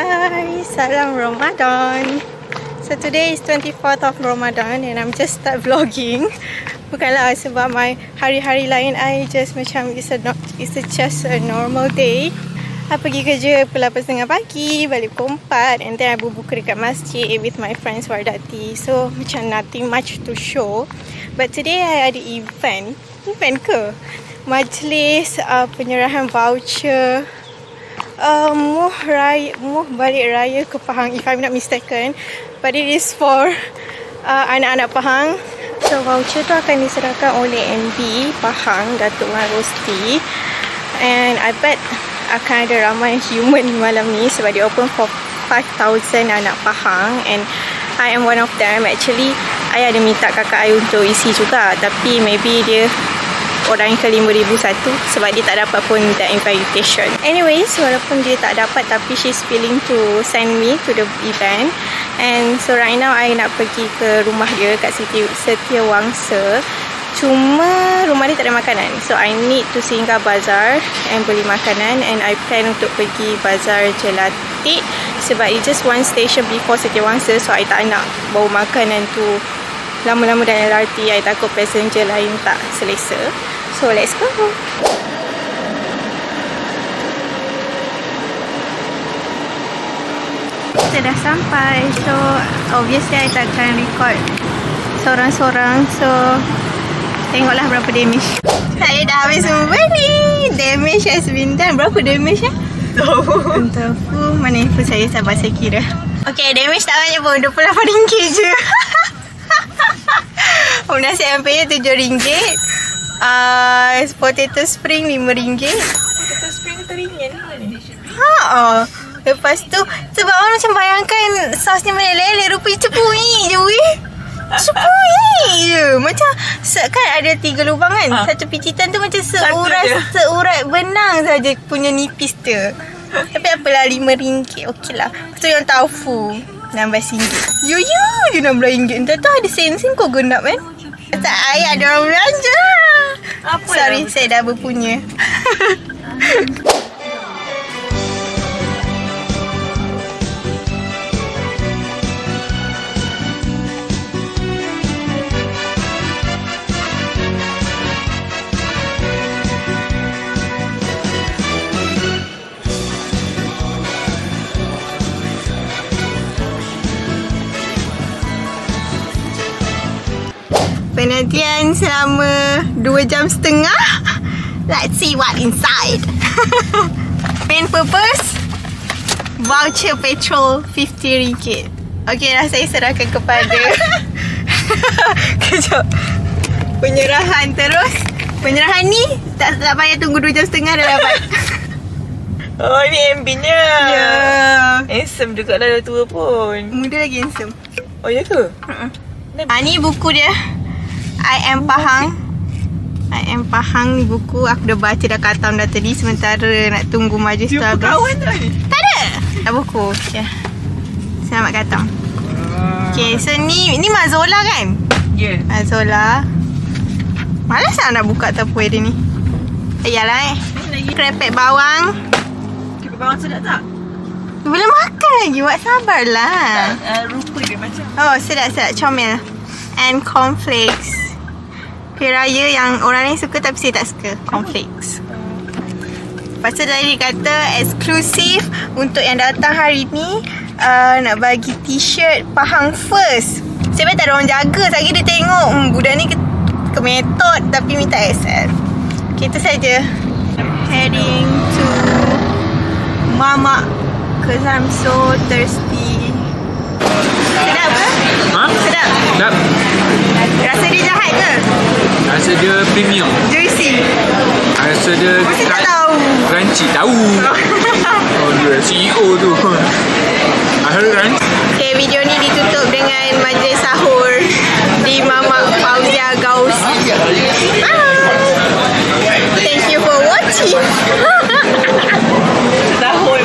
guys, salam Ramadan. So today is 24th of Ramadan and I'm just start vlogging. Bukanlah sebab my hari-hari lain I just macam it's just a normal day. I pergi kerja pukul 8.30 pagi, balik pukul 4 and then I berbuka dekat masjid with my friends Wardati. So macam nothing much to show. But today I ada event ke? Majlis penyerahan voucher Muh balik raya ke Pahang, if I'm not mistaken, but it is for anak-anak Pahang. So voucher tu akan diserahkan oleh MB Pahang, Datuk Wan Rosti, and I bet akan ada ramai human malam ni sebab dia open for 5,000 anak Pahang and I am one of them. Actually I ada minta kakak I untuk isi juga, tapi maybe dia orang yang ke 5,001 sebab dia tak dapat pun that invitation. Anyways, walaupun dia tak dapat tapi she's willing to send me to the event. And so right now I nak pergi ke rumah dia kat Setiawangsa. Cuma rumah dia tak ada makanan. So I need to singgah bazar and beli makanan, and I plan untuk pergi bazar Jelatik sebab it's just one station before Setiawangsa. So I tak nak bawa makanan tu lama-lama dalam LRT. I takut passenger lain tak selesa. So let's go. Kita dah sampai. So obviously I takkan record seorang-seorang. So tengoklah berapa damage. Saya dah habis semua beli. Damage has been done. Berapa damage Tahu. Mana info saya, sabar saya kira. Okay, damage tak banyak pun, RM28 je. Nasi empenya RM7. Potato spring RM5. Potato spring teringin ni. Lepas tu sebab orang macam bayangkan sausnya meleleh, rupanya cepui je weh. Cepui je. Macam kan ada 3 lubang kan. Satu picitan tu macam seurat benang saja punya nipis tu. Tapi apalah, RM5. Okey lah. Lepas tu yang tofu RM16. Yo je RM16. Entah tu ada sen-sen kau genap kan. Tak ayat ada orang belanja. Sorry, saya dah berpunya. Penantian selama 2.5 jam. Let's see what inside. Main purpose, voucher petrol RM50. Okay dah, saya serahkan kepada kejap. Penyerahan terus. Penyerahan ni tak payah tunggu 2.5 jam dah dapat. Oh, ni MB-nya. Ya. Handsome juga lah, dah tua pun. Muda lagi handsome. Oh, ya ke? Ni buku dia, I Am Pahang. I Am Pahang ni buku aku dah baca dah khatam dah tadi, sementara nak tunggu majlis tu habis. Dia kawan tak ni? Tak ada. Dah buku. Okay. Selamat khatam. Okay, so ni Mazola kan? Ya. Mazola. Malas nak buka tapui dia ni. Yalah krepek bawang. Krepek bawang sedap tak? Belum makan lagi, buat sabarlah. Rupa dia macam. Oh, sedap comel. And cornflakes. Kuih raya yang orang lain suka tapi saya tak suka. Cornflakes. Lepas tu tadi kata eksklusif untuk yang datang hari ni, nak bagi t-shirt Pahang first. Saya pun tak ada orang jaga. Saya dia tengok budak ni kemetot tapi minta XL. Okay, itu saja. Heading to Mama because I'm so thirsty. Sedap ke? Sedap? Sedap. Rasa dia jahat ke? Rasa dia premium. Juicy? Rasa dia Mesti tak tahu. crunchy. Tahu. Oh, dia CEO tu. I heard crunchy. Okay, video ni ditutup dengan majlis sahur di Mama Fauzia Gausi. Thank you for watching. Sahur.